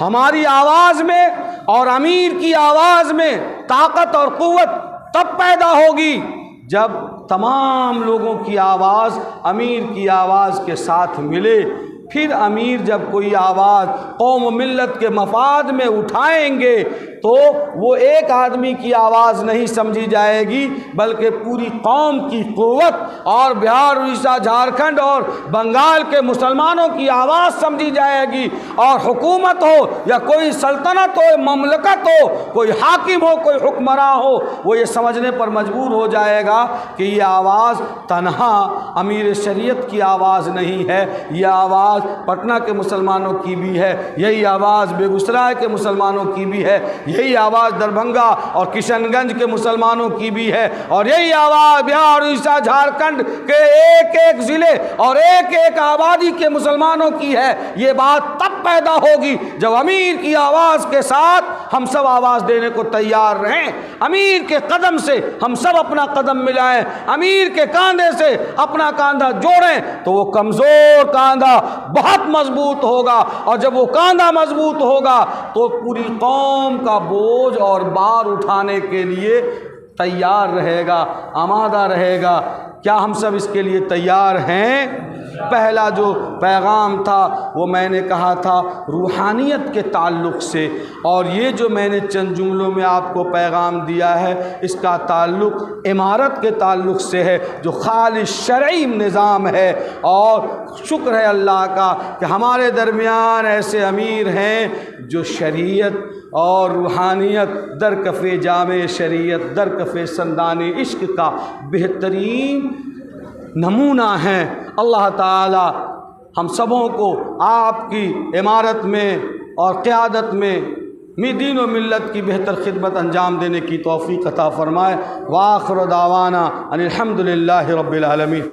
ہماری آواز میں اور امیر کی آواز میں طاقت اور قوت تب پیدا ہوگی جب تمام لوگوں کی آواز امیر کی آواز کے ساتھ ملے۔ پھر امیر جب کوئی آواز قوم و ملت کے مفاد میں اٹھائیں گے تو وہ ایک آدمی کی آواز نہیں سمجھی جائے گی بلکہ پوری قوم کی قوت اور بہار، اڑیسہ، جھارکھنڈ اور بنگال کے مسلمانوں کی آواز سمجھی جائے گی۔ اور حکومت ہو یا کوئی سلطنت ہو، مملکت ہو، کوئی حاکم ہو، کوئی حکمراں ہو، وہ یہ سمجھنے پر مجبور ہو جائے گا کہ یہ آواز تنہا امیر شریعت کی آواز نہیں ہے، یہ آواز پٹنہ کے مسلمانوں کی بھی ہے، یہی آواز بیگوسرائے کے مسلمانوں کی بھی ہے، یہی آواز دربھنگا اور کشن گنج کے مسلمانوں کی بھی ہے، اور یہی آواز بہار، اڑیسہ، جھارکھنڈ کے ایک ایک ضلع اور ایک ایک آبادی کے مسلمانوں کی ہے۔ یہ بات تب پیدا ہوگی جب امیر کی آواز کے ساتھ ہم سب آواز دینے کو تیار رہیں، امیر کے قدم سے ہم سب اپنا قدم ملائیں، امیر کے کاندھے سے اپنا کاندھا جوڑیں تو وہ کمزور کاندھا بہت مضبوط ہوگا، اور جب وہ کاندھا مضبوط ہوگا تو پوری قوم کا بوجھ اور بار اٹھانے کے لیے تیار رہے گا، آمادہ رہے گا۔ کیا ہم سب اس کے لیے تیار ہیں؟ پہلا جو پیغام تھا وہ میں نے کہا تھا روحانیت کے تعلق سے، اور یہ جو میں نے چند جملوں میں آپ کو پیغام دیا ہے اس کا تعلق امارت کے تعلق سے ہے جو خالص شرعی نظام ہے۔ اور شکر ہے اللہ کا کہ ہمارے درمیان ایسے امیر ہیں جو شریعت اور روحانیت درکف جامع شریعت، درکف سندان عشق کا بہترین نمونہ ہیں۔ اللہ تعالی ہم سبوں کو آپ کی عمارت میں اور قیادت میں دین و ملت کی بہتر خدمت انجام دینے کی توفیق عطا فرمائے۔ وآخر دعوانا ان الحمد للہ رب العالمین۔